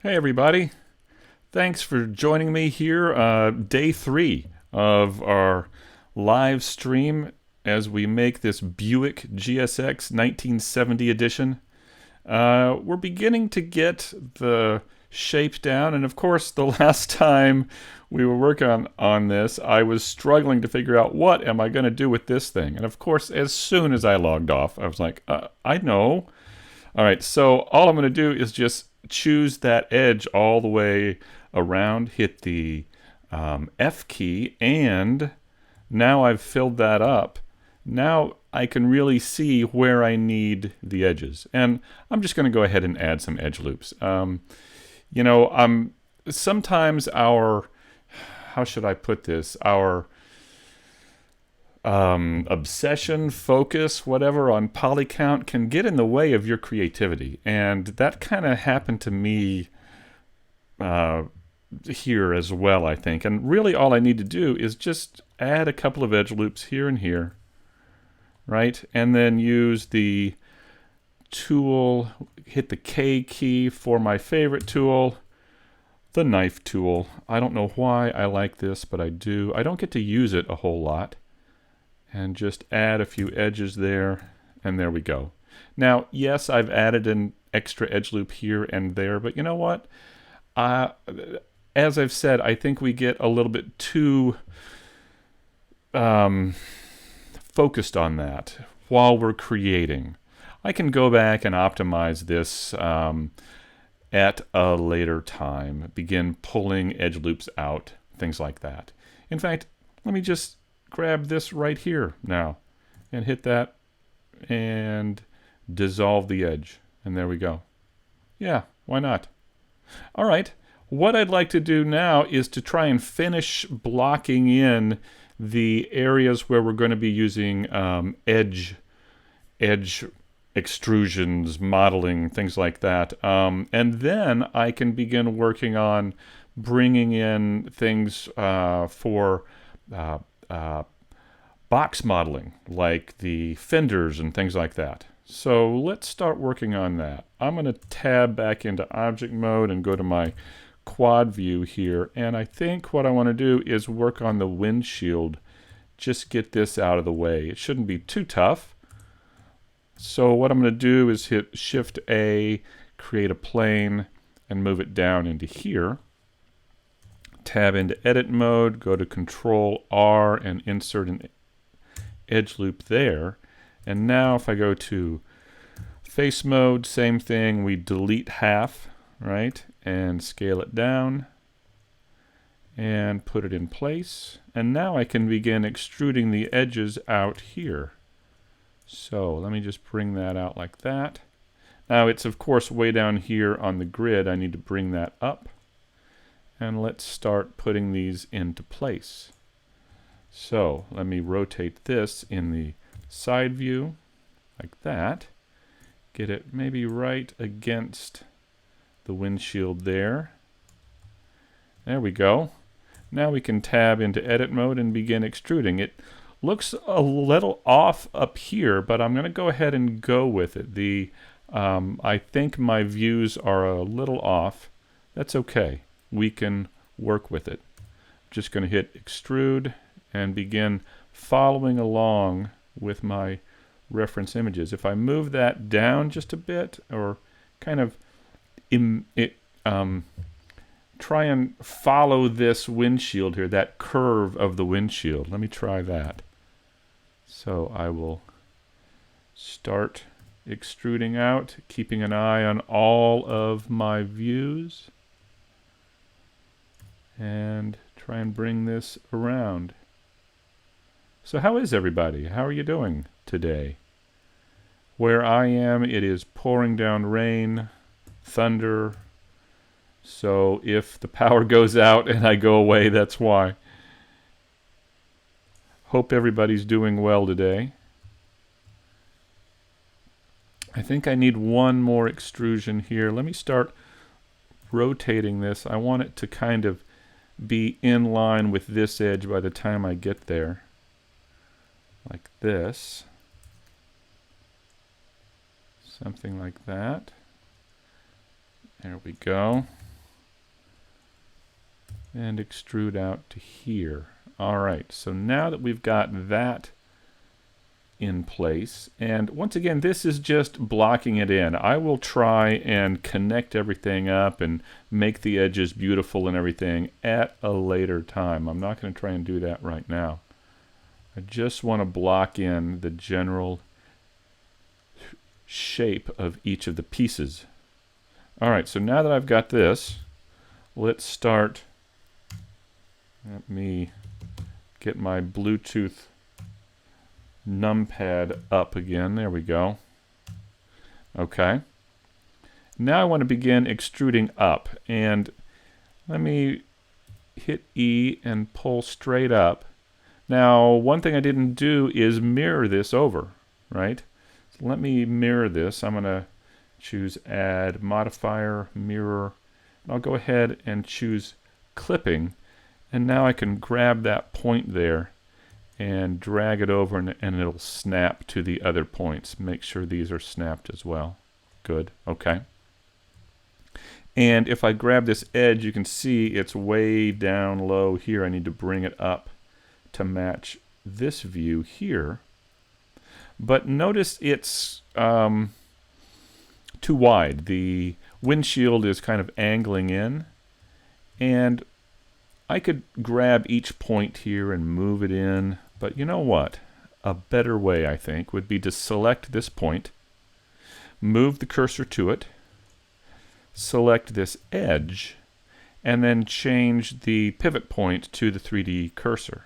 Hey everybody, thanks for joining me here, day 3 of our live stream as we make this Buick GSX 1970 edition. We're beginning to get the shape down, and of course the last time we were working on this, I was struggling to figure out what am I going to do with this thing. And of course, as soon as I logged off, I was like, I know. All right, so all I'm going to do is just choose that edge all the way around, hit the F key, and now I've filled that up. Now I can really see where I need the edges. And I'm just going to go ahead and add some edge loops. Sometimes how should I put this? Our obsession, focus, whatever on poly count can get in the way of your creativity. And that kind of happened to me here as well, I think. And really all I need to do is just add a couple of edge loops here and here, right? And then use the tool, hit the K key for my favorite tool, the knife tool. I don't know why I like this, but I do. I don't get to use it a whole lot. And just add a few edges there, and there we go. Now, yes, I've added an extra edge loop here and there, but you know what? As I've said, I think we get a little bit too focused on that while we're creating. I can go back and optimize this at a later time, begin pulling edge loops out, things like that. In fact, let me just grab this right here now and hit that and dissolve the edge, and there we go. Yeah, why not? All right, what I'd like to do now is to try and finish blocking in the areas where we're going to be using edge extrusions, modeling, things like that, and then I can begin working on bringing in things for box modeling, like the fenders and things like that. So let's start working on that. I'm going to tab back into object mode and go to my quad view here, and I think what I want to do is work on the windshield. Just get this out of the way. It shouldn't be too tough. So what I'm going to do is hit Shift A, create a plane, and move it down into here. Tab into edit mode, go to Control R and insert an edge loop there. And now if I go to face mode, same thing, we delete half, right, and scale it down and put it in place. And now I can begin extruding the edges out here. So let me just bring that out like that. Now it's of course way down here on the grid. I need to bring that up. And let's start putting these into place. So let me rotate this in the side view like that. Get it maybe right against the windshield there. There we go. Now we can tab into edit mode and begin extruding. It looks a little off up here, but I'm going to go ahead and go with it. I think my views are a little off. That's okay. We can work with it. Just going to hit extrude and begin following along with my reference images. If I move that down just a bit, or kind of try and follow this windshield here, that curve of the windshield. Let me try that. So I will start extruding out, keeping an eye on all of my views, and try and bring this around. So how is everybody? How are you doing today? Where I am, it is pouring down rain, thunder. So if the power goes out and I go away, that's why. Hope everybody's doing well today. I think I need one more extrusion here. Let me start rotating this. I want it to kind of be in line with this edge by the time I get there. Like this. Something like that. There we go. and extrude out to here. All right, so now that we've got that in place, and once again, this is just blocking it in. I will try and connect everything up and make the edges beautiful and everything at a later time. I'm not going to try and do that right now. I just want to block in the general shape of each of the pieces. All right, so now that I've got this, let's start. Let me get my Bluetooth numpad up again. There we go. Okay. Now I want to begin extruding up, and let me hit E and pull straight up. Now, one thing I didn't do is mirror this over, right? So let me mirror this. I'm going to choose Add Modifier, Mirror. I'll go ahead and choose Clipping, and now I can grab that point there and drag it over, and it'll snap to the other points. Make sure these are snapped as well. Good. Okay. And if I grab this edge, you can see it's way down low here. I need to bring it up to match this view here. But notice it's too wide. The windshield is kind of angling in, and I could grab each point here and move it in, but you know what? A better way, I think, would be to select this point, move the cursor to it, select this edge, and then change the pivot point to the 3D cursor.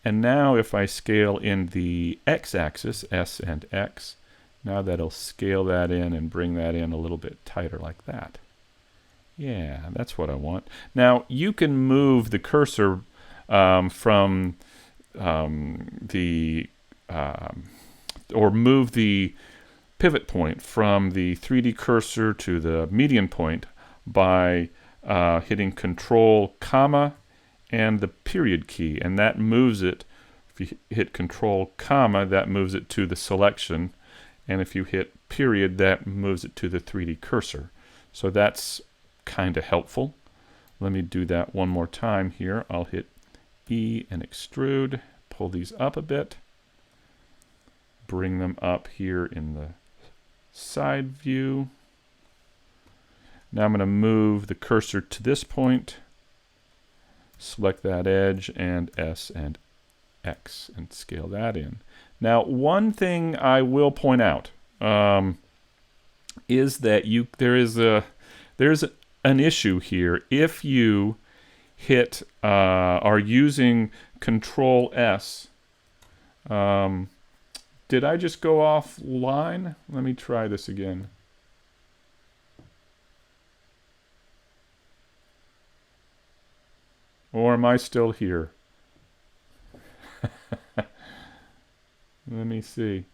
And now if I scale in the x-axis, S and X, now that'll scale that in and bring that in a little bit tighter like that. Yeah, that's what I want. Now, you can move the cursor from or move the pivot point from the 3D cursor to the median point by hitting Control, comma, and the period key, and that moves it. If you hit Control, comma, that moves it to the selection, and if you hit period, that moves it to the 3D cursor. So that's kind of helpful. Let me do that one more time here. I'll hit E and extrude, pull these up a bit, bring them up here in the side view. Now I'm going to move the cursor to this point, select that edge, and S and X, and scale that in. Now, one thing I will point out is that there's an issue here. If you hit are using Control S, did I just go offline? Let me try this again. Or am I still here? Let me see.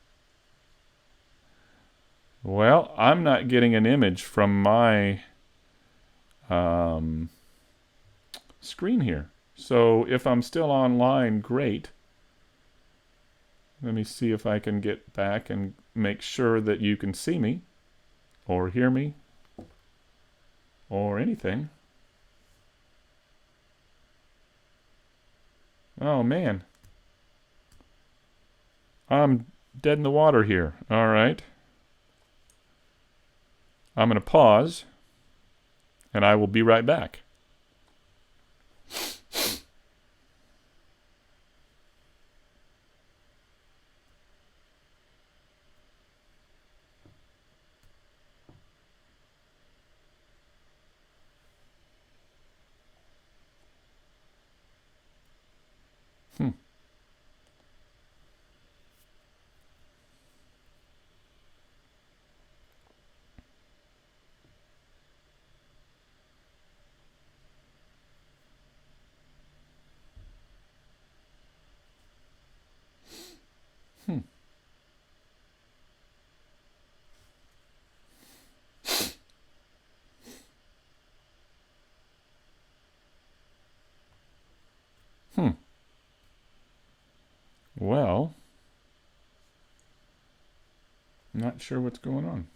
Well, I'm not getting an image from my screen here. So if I'm still online, great. Let me see if I can get back and make sure that you can see me or hear me or anything. Oh man, I'm dead in the water here. All right, I'm going to pause and I will be right back. Well, not sure what's going on.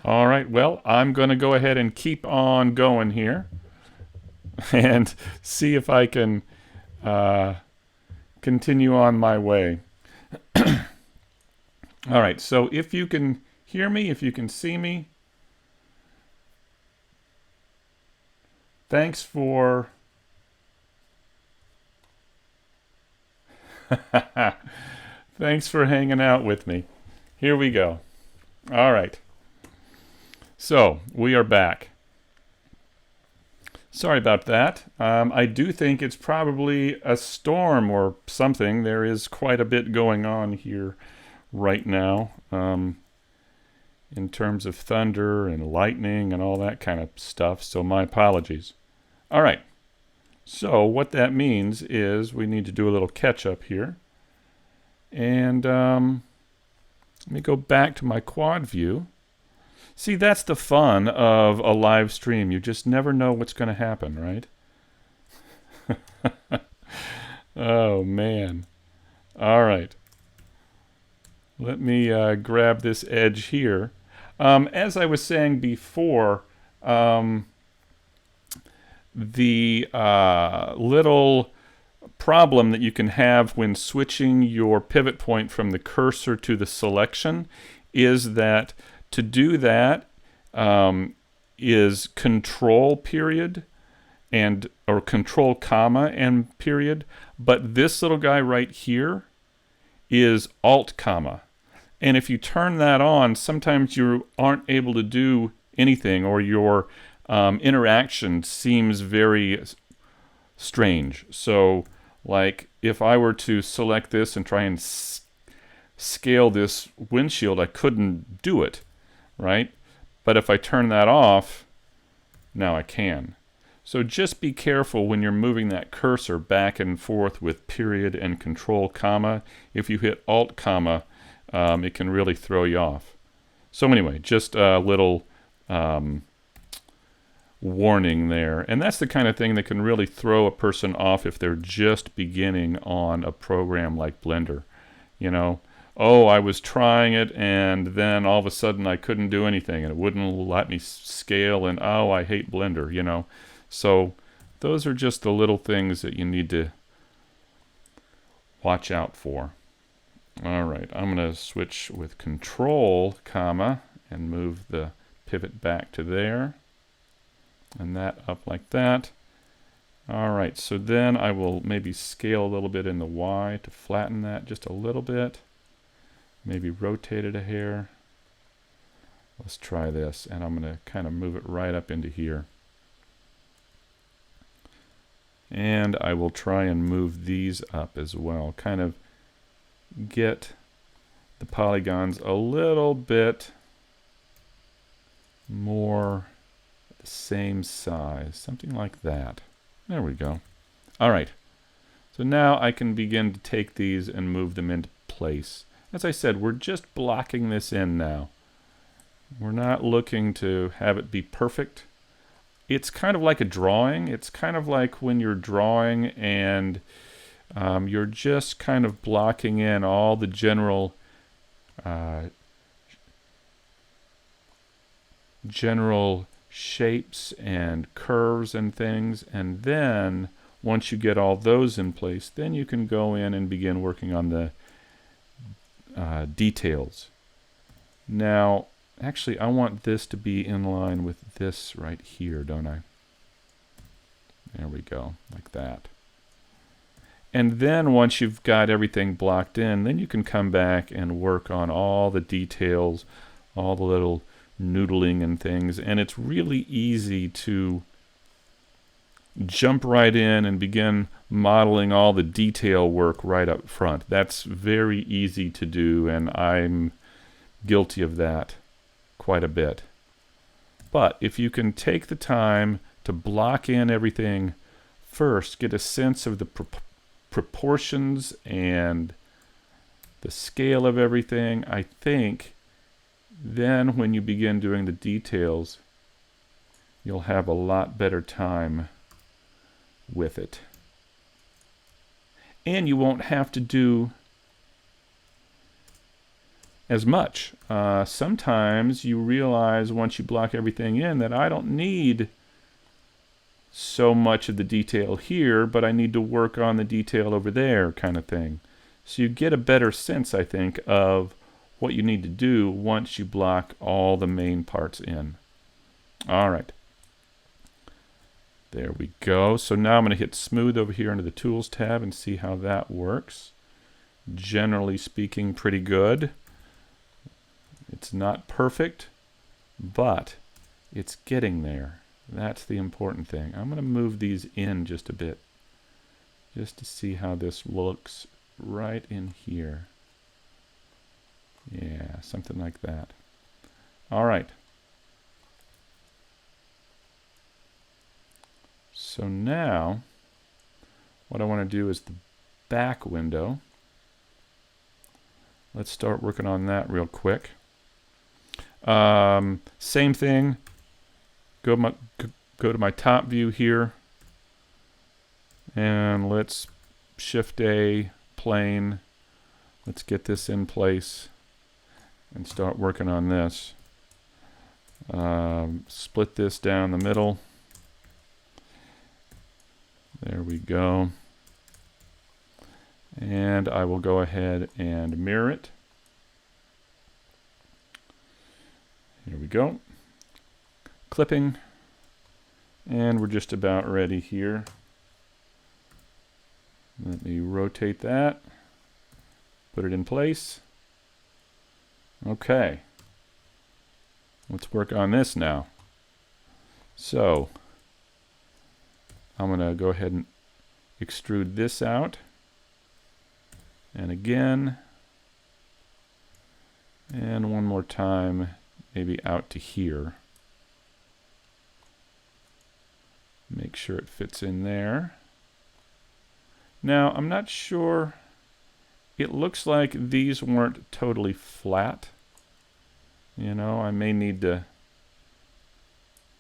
All right, well, I'm going to go ahead and keep on going here and see if I can continue on my way. All right, so if you can hear me, if you can see me, thanks for thanks for hanging out with me. Here we go. All right. So, we are back. Sorry about that. I do think it's probably a storm or something. There is quite a bit going on here right now in terms of thunder and lightning and all that kind of stuff, so my apologies. All right. So what that means is we need to do a little catch up here. And let me go back to my quad view. See, that's the fun of a live stream. You just never know what's going to happen, right? Oh, man. All right. Let me grab this edge here. As I was saying before, the little problem that you can have when switching your pivot point from the cursor to the selection is that to do that is control period or control comma and period, but this little guy right here is alt comma. And if you turn that on, sometimes you aren't able to do anything, or your interaction seems very strange. So like if I were to select this and try and scale this windshield, I couldn't do it, right? But if I turn that off, now I can. So just be careful when you're moving that cursor back and forth with period and control comma. If you hit alt comma, it can really throw you off. So anyway, just a little warning there. And that's the kind of thing that can really throw a person off if they're just beginning on a program like Blender. You know, oh, I was trying it and then all of a sudden I couldn't do anything and it wouldn't let me scale, and oh, I hate Blender, you know. So those are just the little things that you need to watch out for. All right, I'm going to switch with control comma and move the pivot back to there, and that up like that. All right, so then I will maybe scale a little bit in the Y to flatten that just a little bit. Maybe rotate it a hair. Let's try this, and I'm going to kind of move it right up into here. And I will try and move these up as well. Kind of get the polygons a little bit more the same size. Something like that. There we go. All right. So now I can begin to take these and move them into place. As I said, we're just blocking this in now. We're not looking to have it be perfect. It's kind of like a drawing. It's kind of like when you're drawing and you're just kind of blocking in all the general shapes and curves and things, and then once you get all those in place, then you can go in and begin working on the details. Now, actually, I want this to be in line with this right here, don't I? There we go, like that. And then once you've got everything blocked in, then you can come back and work on all the details, all the little noodling and things. And it's really easy to jump right in and begin modeling all the detail work right up front. That's very easy to do, and I'm guilty of that quite a bit. But if you can take the time to block in everything first, get a sense of the proportions and the scale of everything, I think then when you begin doing the details, you'll have a lot better time with it. And you won't have to do as much. Sometimes you realize once you block everything in that I don't need so much of the detail here, but I need to work on the detail over there, kind of thing. So you get a better sense, I think, of what you need to do once you block all the main parts in. All right. There we go. So now I'm going to hit Smooth over here under the Tools tab and see how that works. Generally speaking, pretty good. It's not perfect, but it's getting there. That's the important thing. I'm going to move these in just a bit, just to see how this looks right in here. Yeah, something like that. All right. So now, what I want to do is the back window. Let's start working on that real quick. Same thing. Go to my top view here, and let's Shift A, plane. Let's get this in place and start working on this. Split this down the middle. There we go. And I will go ahead and mirror it. Here we go. Clipping. And we're just about ready here. Let me rotate that. Put it in place. Okay. Let's work on this now. So, I'm going to go ahead and extrude this out. And again. And one more time, maybe out to here. Make sure it fits in there. Now, I'm not sure. It looks like these weren't totally flat. You know, I may need to,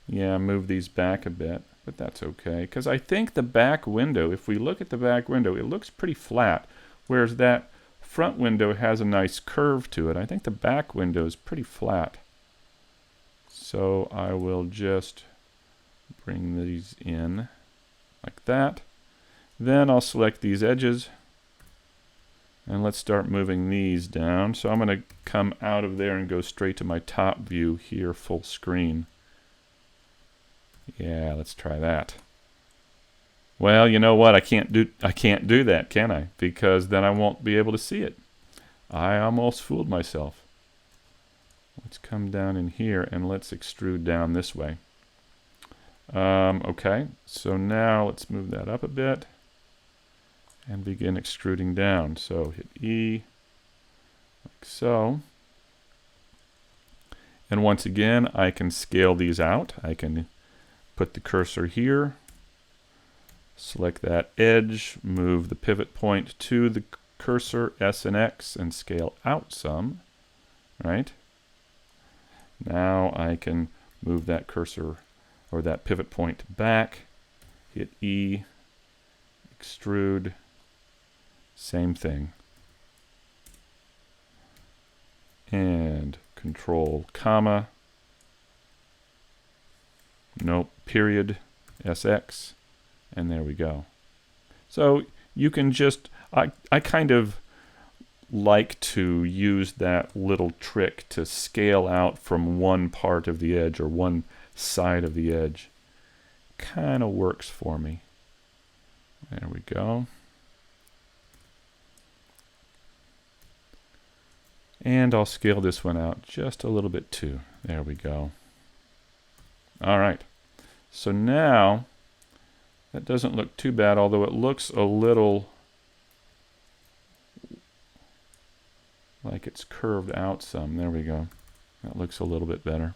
move these back a bit, but that's okay. Because I think the back window, if we look at the back window, it looks pretty flat, whereas that front window has a nice curve to it. I think the back window is pretty flat. So I will just bring these in like that. Then I'll select these edges and let's start moving these down. So I'm going to come out of there and go straight to my top view here, full screen. Yeah, let's try that. Well, you know what? I can't do that, can I? Because then I won't be able to see it. I almost fooled myself. Let's come down in here and let's extrude down this way. Okay, so now let's move that up a bit and begin extruding down. So hit E, like so. And once again, I can scale these out. I can put the cursor here, select that edge, move the pivot point to the cursor, S and X, and scale out some, right? Now I can move that cursor or that pivot point back, hit E, extrude, same thing. And control comma, nope, period, SX, and there we go. So you can just, I kind of like to use that little trick to scale out from one part of the edge or one side of the edge. Kind of works for me. There we go. And I'll scale this one out just a little bit too. There we go. All right. So now, that doesn't look too bad, although it looks a little like it's curved out some. There we go. That looks a little bit better.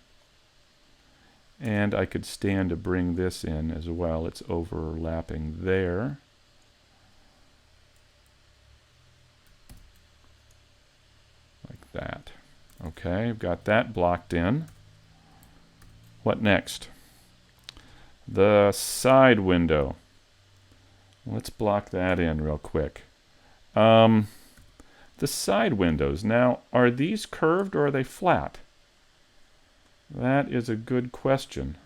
And I could stand to bring this in as well. It's overlapping there. Like that. Okay, I've got that blocked in. What next? The side window. Let's block that in real quick. The the side windows. Now, are these curved or are they flat? That is a good question.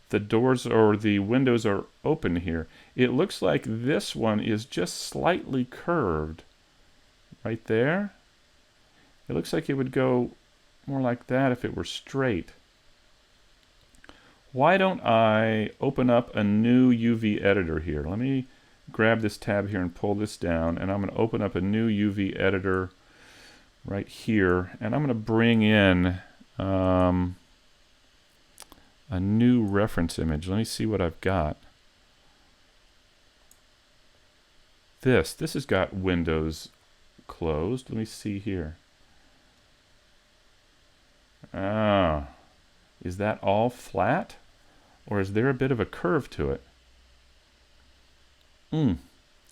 The doors or the windows are open here. It looks like this one is just slightly curved. Right there. It looks like it would go more like that if it were straight. Why don't I open up a new UV editor here? Let me grab this tab here and pull this down, and I'm going to open up a new UV editor right here, and I'm going to bring in a new reference image. Let me see what I've got. This has got windows closed. Let me see here. Ah, is that all flat? Or is there a bit of a curve to it?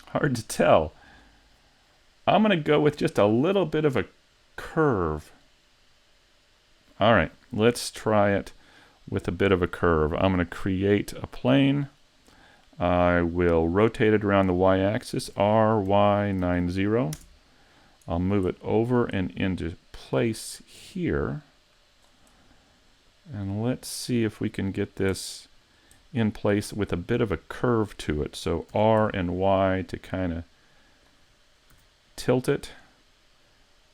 Hard to tell. I'm going to go with just a little bit of a curve. All right, let's try it with a bit of a curve. I'm going to create a plane. I will rotate it around the y-axis, RY90. I'll move it over and into place here. And let's see if we can get this in place with a bit of a curve to it. So R and Y to kind of tilt it.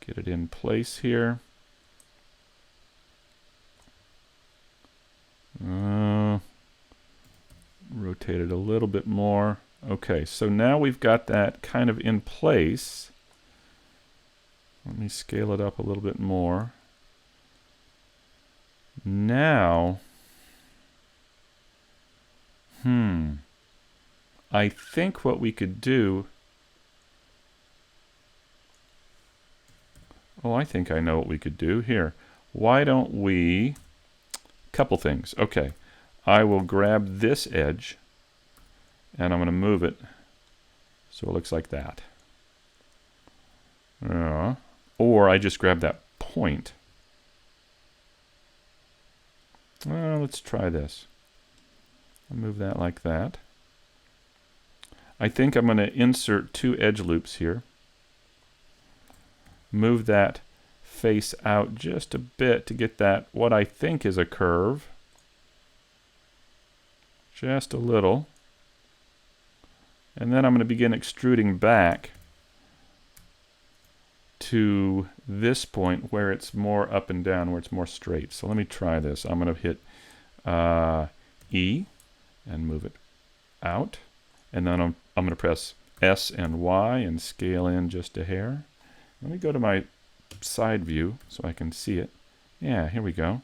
Get it in place here. Rotate it a little bit more. Okay, so now we've got that kind of in place. Let me scale it up a little bit more. Now, I think what we could do, I think I know what we could do here. Why don't we, couple things. Okay, I will grab this edge and I'm going to move it so it looks like that. Or I just grab that point. Let's try this. I'll move that like that. I think I'm going to insert two edge loops here. Move that face out just a bit to get that, what I think is a curve. Just a little. And then I'm going to begin extruding back to this point where it's more up and down, where it's more straight. So let me try this. I'm going to hit E and move it out. And then I'm going to press S and Y and scale in just a hair. Let me go to my side view so I can see it. Yeah, here we go.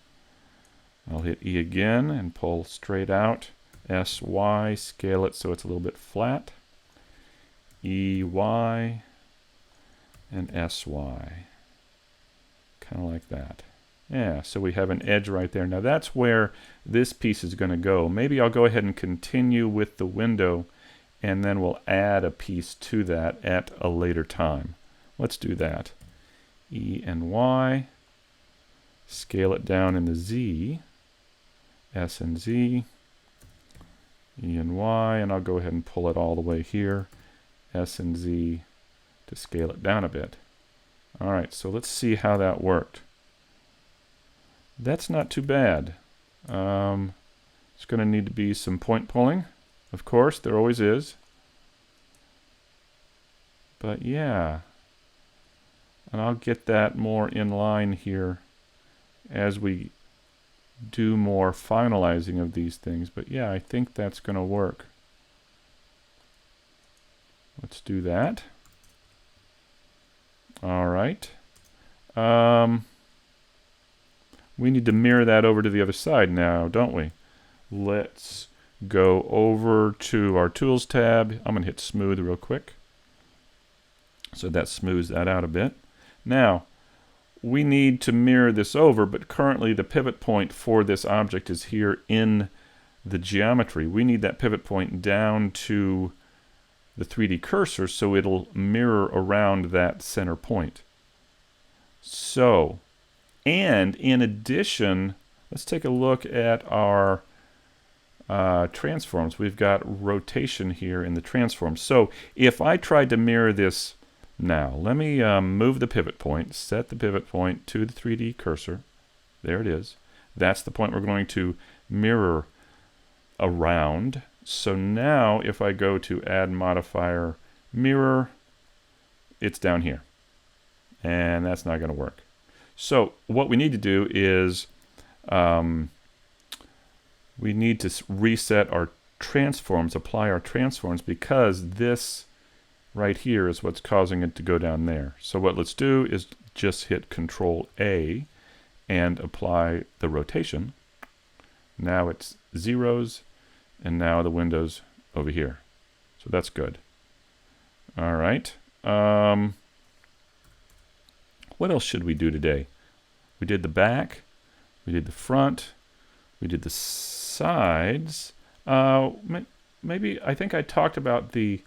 I'll hit E again and pull straight out. S, Y, scale it so it's a little bit flat. E, Y, and S, Y. Kind of like that. Yeah, so we have an edge right there. Now that's where this piece is going to go. Maybe I'll go ahead and continue with the window, and then we'll add a piece to that at a later time. Let's do that. E and Y. Scale it down in the Z. S and Z. E and Y, and I'll go ahead and pull it all the way here. S and Z to scale it down a bit. All right, so let's see how that worked. That's not too bad. It's going to need to be some point pulling. Of course, there always is. But yeah. And I'll get that more in line here as we do more finalizing of these things. But yeah, I think that's going to work. Let's do that. All right. We need to mirror that over to the other side now, don't we? Let's go over to our Tools tab. I'm going to hit Smooth real quick. So that smooths that out a bit. Now, we need to mirror this over, but currently the pivot point for this object is here in the geometry. We need that pivot point down to the 3D cursor so it'll mirror around that center point. So, and in addition, let's take a look at our transforms. We've got rotation here in the transform. So if I tried to mirror this Now, let me move the pivot point, set the pivot point to the 3D cursor. There it is. That's the point we're going to mirror around. So now if I go to add modifier mirror, it's down here. And that's not going to work. So what we need to do is we need to reset our transforms, apply our transforms, because this right here is what's causing it to go down there. So what let's do is just hit Control A and apply the rotation. Now it's zeros, and now the window's over here. So that's good. All right. What else should we do today? We did the back, we did the front, we did the sides. Maybe, I think I talked about the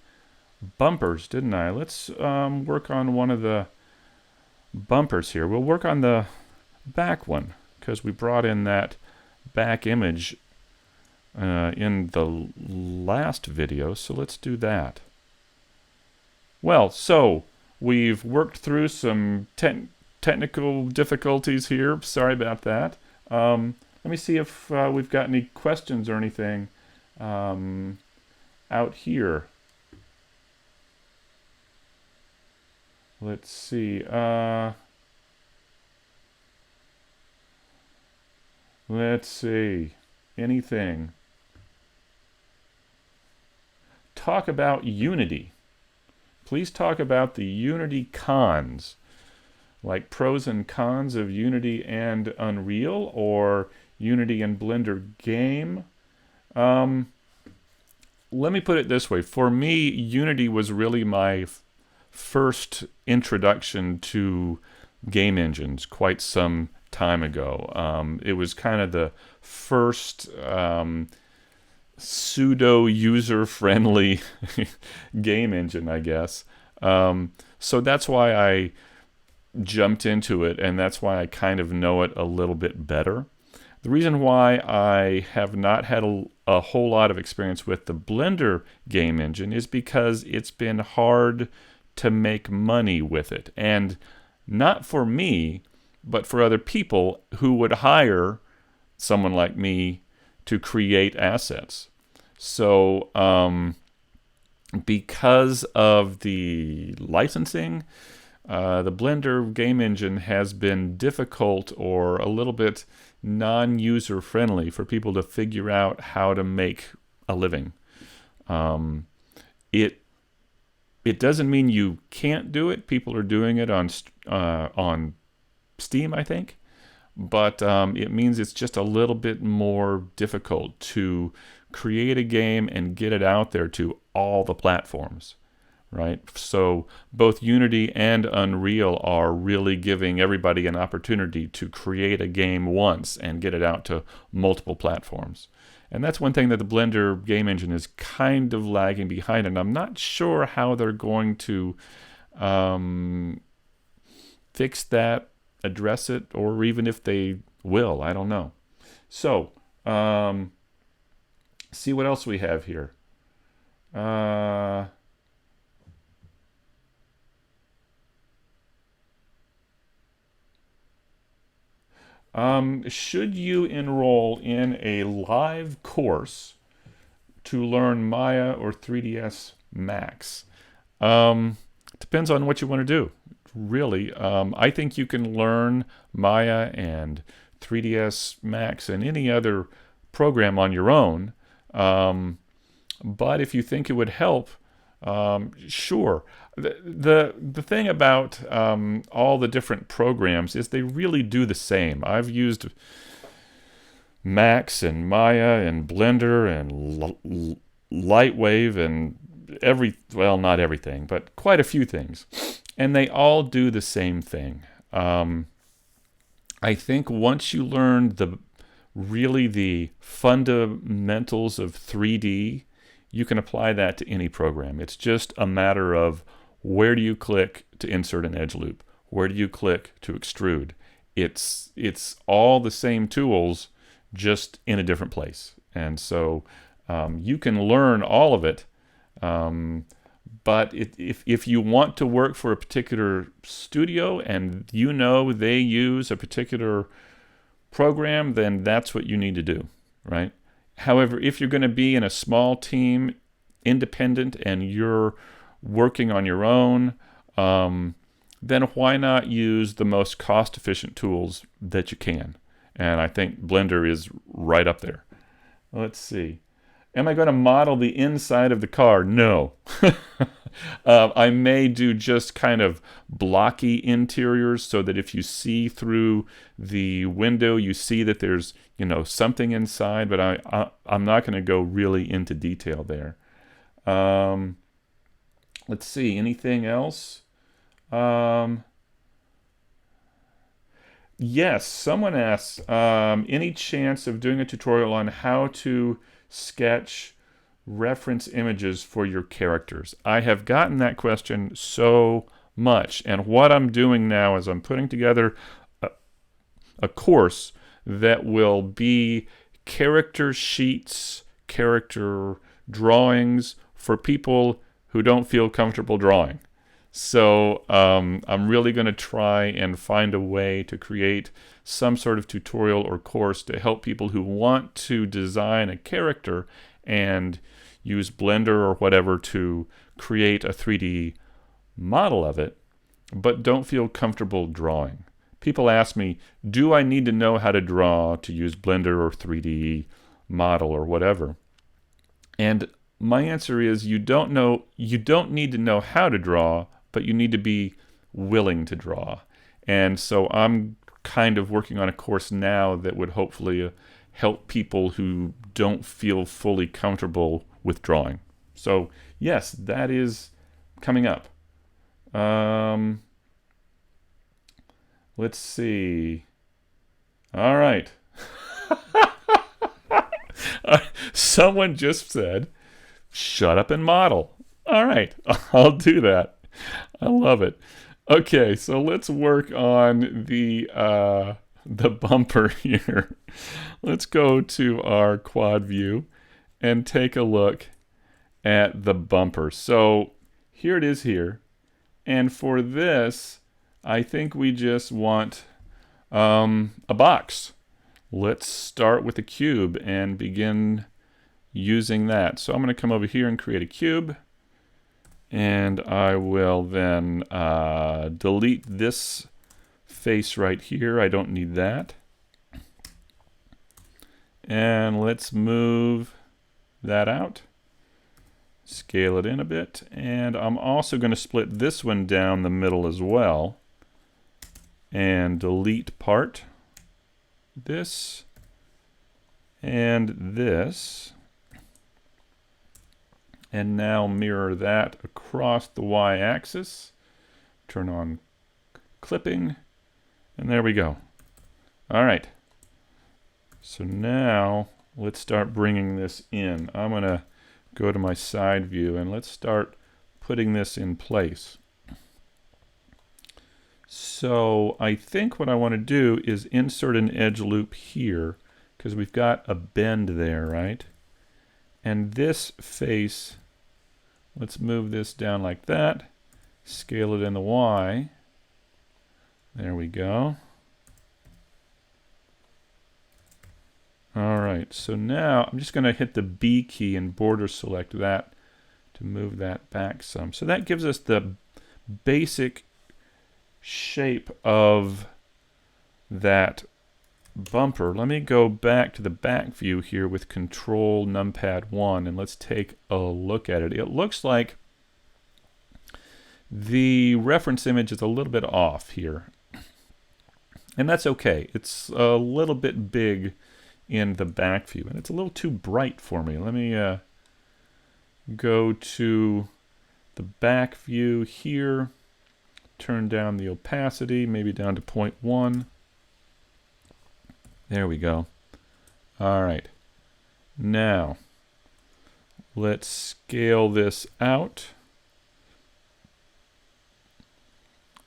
bumpers, didn't I? Let's work on one of the bumpers here. We'll work on the back one, because we brought in that back image in the last video, so let's do that. Well, so we've worked through some technical difficulties here. Sorry about that. Let me see if we've got any questions or anything out here. Let's see. Let's see. Anything. Talk about Unity. Please talk about the Unity cons, like pros and cons of Unity and Unreal, or Unity and Blender game. Let me put it this way. For me, Unity was really my first introduction to game engines quite some time ago. It was kind of the first pseudo user-friendly game engine, I guess. So that's why I jumped into it, and that's why I kind of know it a little bit better. The reason why I have not had a whole lot of experience with the Blender game engine is because it's been hard to make money with it. And not for me, but for other people who would hire someone like me to create assets. So because of the licensing, the Blender game engine has been difficult or a little bit non-user friendly for people to figure out how to make a living. It doesn't mean you can't do it. People are doing it on Steam, I think, but it means it's just a little bit more difficult to create a game and get it out there to all the platforms. Right? So both Unity and Unreal are really giving everybody an opportunity to create a game once and get it out to multiple platforms. And that's one thing that the Blender game engine is kind of lagging behind, and I'm not sure how they're going to fix that, address it, or even if they will. I don't know. So, see what else we have here. Should you enroll in a live course to learn Maya or 3ds Max? Depends on what you want to do, really. I think you can learn Maya and 3ds Max and any other program on your own. But if you think it would help, sure. The thing about all the different programs is they really do the same. I've used Max and Maya and Blender and Lightwave and not everything, but quite a few things. And they all do the same thing. I think once you learn the fundamentals of 3D, you can apply that to any program. It's just a matter of where do you click to insert an edge loop? Where do you click to extrude? It's all the same tools, just in a different place. And so you can learn all of it, but But if you want to work for a particular studio and you know they use a particular program, then that's what you need to do, right? However, if you're going to be in a small team, independent, and you're working on your own, then why not use the most cost-efficient tools that you can? And I think Blender is right up there. Let's see. Am I going to model the inside of the car? No. I may do just kind of blocky interiors so that if you see through the window, you see that there's, something inside, but I'm not going to go really into detail there. Let's see, anything else? Yes, someone asks, any chance of doing a tutorial on how to sketch reference images for your characters? I have gotten that question so much, and what I'm doing now is I'm putting together a course that will be character sheets, character drawings for people who don't feel comfortable drawing. So I'm really going to try and find a way to create some sort of tutorial or course to help people who want to design a character and use Blender or whatever to create a 3D model of it, but don't feel comfortable drawing. People ask me, do I need to know how to draw to use Blender or 3D model or whatever? And my answer is you don't need to know how to draw, but you need to be willing to draw. And so I'm kind of working on a course now that would hopefully help people who don't feel fully comfortable with drawing. So yes, that is coming up. Let's see. All right. Someone just said, shut up and model. All right, I'll do that. I love it. Okay, so let's work on the bumper here. Let's go to our quad view and take a look at the bumper. So here it is here. And for this, I think we just want a box. Let's start with a cube and begin using that. So I'm going to come over here and create a cube. And I will then delete this face right here. I don't need that. And let's move that out. Scale it in a bit. And I'm also going to split this one down the middle as well. And delete part. This. And this. And now mirror that across the y-axis. Turn on clipping. And there we go. All right. So now let's start bringing this in. I'm going to go to my side view and let's start putting this in place. So I think what I want to do is insert an edge loop here because we've got a bend there, right? And this face, let's move this down like that, scale it in the Y. There we go. All right, so now I'm just going to hit the B key and border select that to move that back some. So that gives us the basic shape of that bumper. Let me go back to the back view here with Control Numpad 1 and let's take a look at it. It looks like the reference image is a little bit off here. And that's okay. It's a little bit big in the back view and it's a little too bright for me. Let me go to the back view here, turn down the opacity, maybe down to 0.1. There we go. All right. Now, let's scale this out.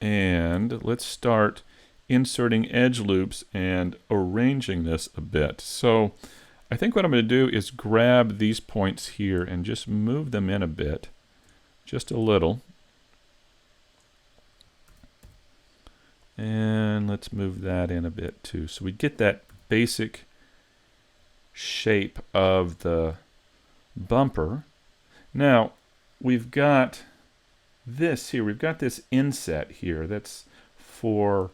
And let's start inserting edge loops and arranging this a bit. So I think what I'm going to do is grab these points here and just move them in a bit. just a little. And let's move that in a bit too. So we get that basic shape of the bumper. Now, we've got this here. We've got this inset here. That's for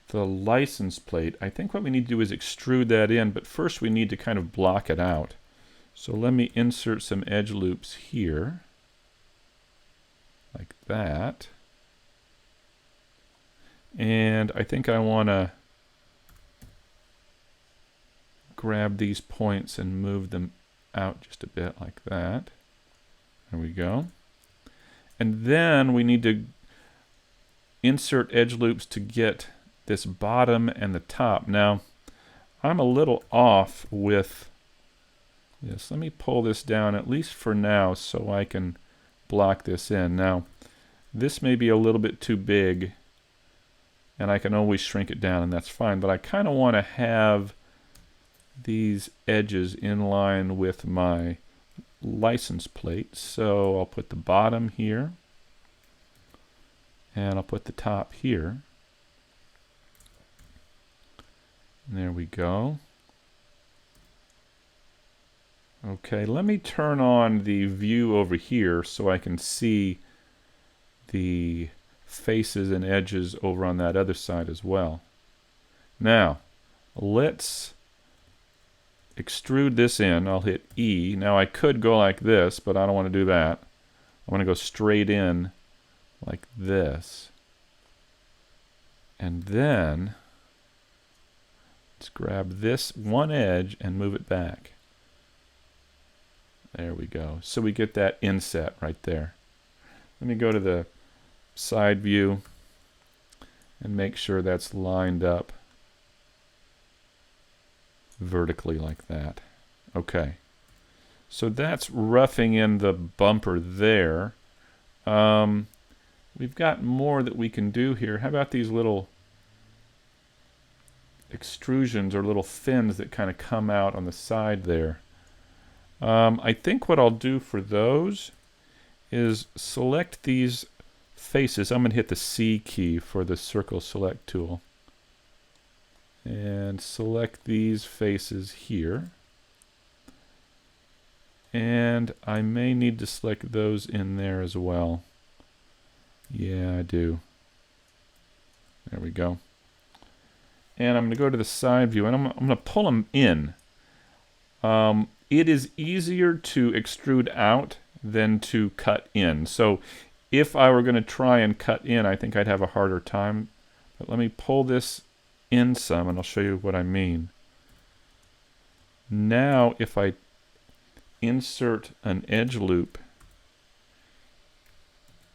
the license plate. I think what we need to do is extrude that in, but first we need to kind of block it out. So let me insert some edge loops here, like that. And I think I want to grab these points and move them out just a bit like that. There we go. And then we need to insert edge loops to get this bottom and the top. Now, I'm a little off with this. Let me pull this down, at least for now, so I can block this in. Now, this may be a little bit too big, and I can always shrink it down, and that's fine. But I kind of want to have these edges in line with my license plate. So I'll put the bottom here, and I'll put the top here. And there we go. Okay, let me turn on the view over here so I can see the faces and edges over on that other side as well. Now, let's extrude this in. I'll hit E. Now I could go like this, but I don't want to do that. I want to go straight in like this. And then let's grab this one edge and move it back. There we go. So we get that inset right there. Let me go to the side view and make sure that's lined up vertically like that. Okay. So that's roughing in the bumper there. We've got more that we can do here. How about these little extrusions or little fins that kind of come out on the side there? I think what I'll do for those is select these faces. I'm going to hit the C key for the circle select tool and select these faces here. And I may need to select those in there as well. Yeah, I do. There we go. And I'm going to go to the side view, and I'm going to pull them in. It is easier to extrude out than to cut in. So if I were going to try and cut in, I think I'd have a harder time. But let me pull this in some, and I'll show you what I mean. Now, if I insert an edge loop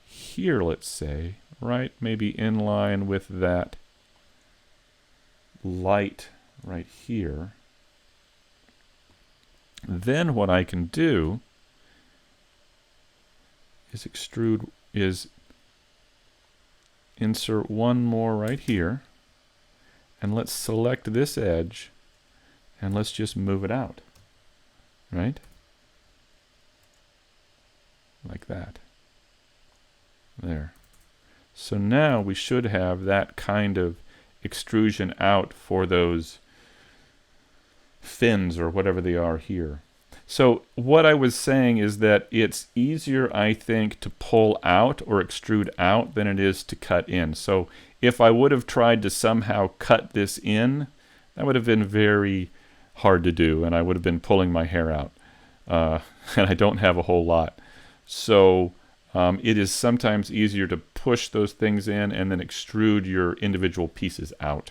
here, let's say, right, maybe in line with that light right here, then what I can do is insert one more right here, and let's select this edge, and let's just move it out, right? Like that. There. So now we should have that kind of extrusion out for those fins or whatever they are here. So what I was saying is that it's easier, I think, to pull out or extrude out than it is to cut in. So if I would have tried to somehow cut this in, that would have been very hard to do, and I would have been pulling my hair out. And I don't have a whole lot. So it is sometimes easier to push those things in and then extrude your individual pieces out.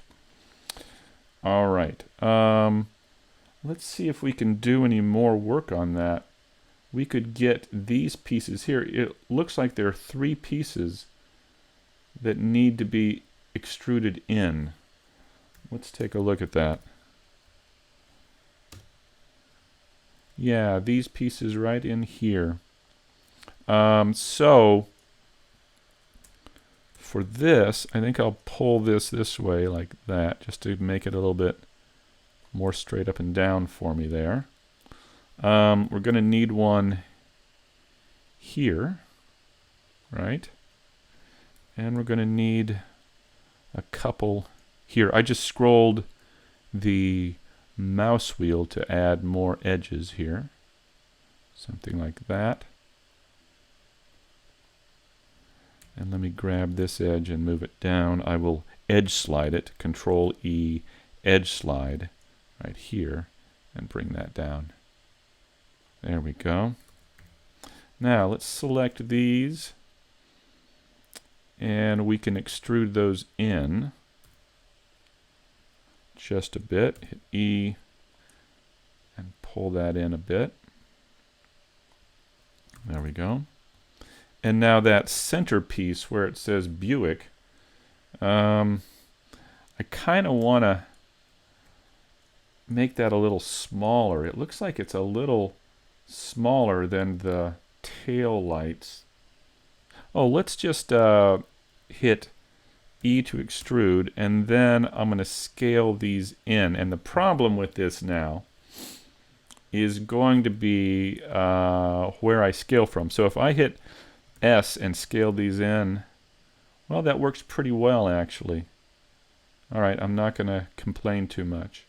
All right. Let's see if we can do any more work on that. We could get these pieces here. It looks like there are 3 pieces that need to be extruded in. Let's take a look at that. Yeah, these pieces right in here. So for this, I think I'll pull this way like that, just to make it a little bit more straight up and down for me there. We're going to need one here, right? And we're going to need a couple here. I just scrolled the mouse wheel to add more edges here. Something like that. And let me grab this edge and move it down. I will edge slide it, Control E, edge slide right here, and bring that down. There we go. Now let's select these, and we can extrude those in just a bit. Hit E and pull that in a bit. There we go. And now that center piece where it says Buick, I kind of want to make that a little smaller. It looks like it's a little smaller than the tail lights. Oh, let's just hit E to extrude, and then I'm going to scale these in. And the problem with this now is going to be where I scale from. So if I hit S and scale these in, well, that works pretty well, actually. All right, I'm not going to complain too much.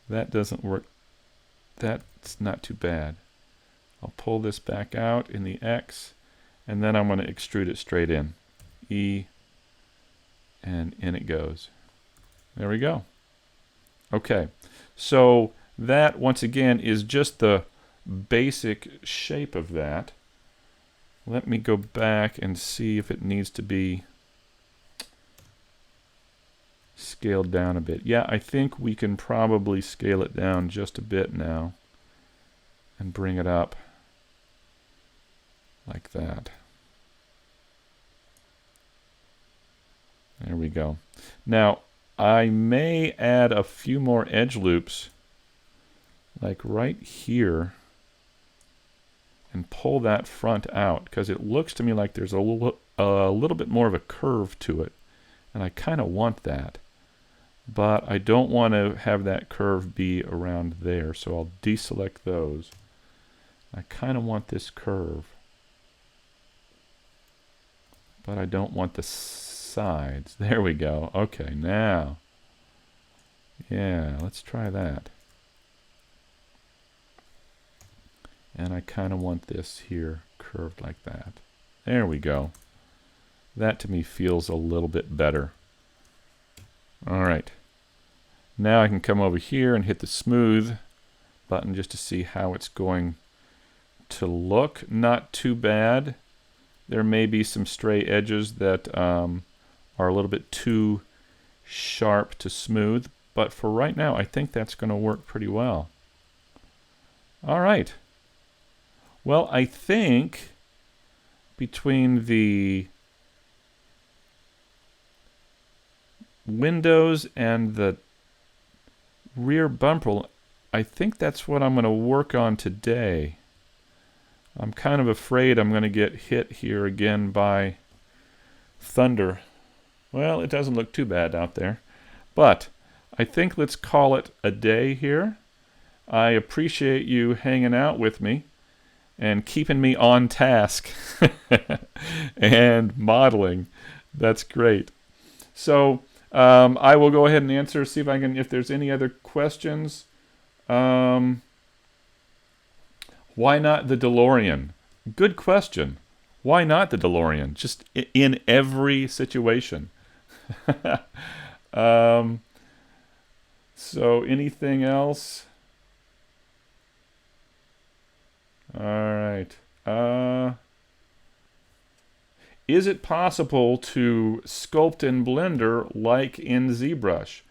That doesn't work. That's not too bad. I'll pull this back out in the X, and then I'm going to extrude it straight in. E, and in it goes. There we go. Okay, so that, once again, is just the basic shape of that. Let me go back and see if it needs to be scaled down a bit. Yeah, I think we can probably scale it down just a bit now and bring it up like that. There we go. Now, I may add a few more edge loops, like right here, and pull that front out, because it looks to me like there's a little bit more of a curve to it, and I kind of want that. But I don't want to have that curve be around there, so I'll deselect those. I kind of want this curve, but I don't want the sides. There we go. Okay, now, yeah, let's try that. And I kind of want this here curved like that. There we go. That to me feels a little bit better. All right. Now I can come over here and hit the smooth button just to see how it's going to look. Not too bad. There may be some stray edges that are a little bit too sharp to smooth, but for right now I think that's going to work pretty well. All right. Well, I think between the windows and the rear bumper, I think that's what I'm going to work on today. I'm kind of afraid I'm going to get hit here again by thunder. Well, it doesn't look too bad out there, but I think let's call it a day here. I appreciate you hanging out with me and keeping me on task and modeling. That's great. So I will go ahead and answer, see if I can, if there's any other questions. Why not the DeLorean? Good question. Why not the DeLorean? Just in every situation. So anything else? All right. Is it possible to sculpt in Blender like in ZBrush?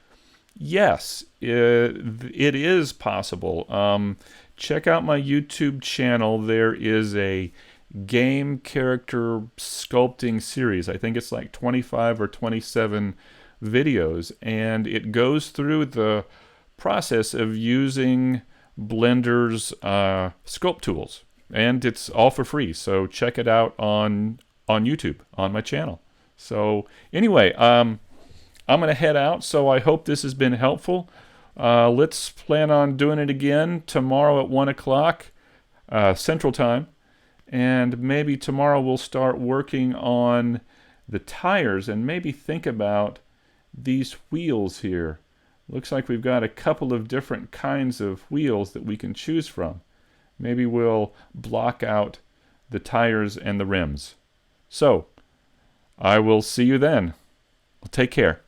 Yes, it is possible. Check out my YouTube channel. There is a game character sculpting series. I think it's like 25 or 27 videos, and it goes through the process of using Blender's sculpt tools, and it's all for free. So check it out on YouTube on my channel. So anyway, I'm gonna head out. So I hope this has been helpful. Let's plan on doing it again tomorrow at 1 o'clock. Central Time. And maybe tomorrow we'll start working on the tires and maybe think about these wheels here. Looks like we've got a couple of different kinds of wheels that we can choose from. Maybe we'll block out the tires and the rims. So, I will see you then. Take care.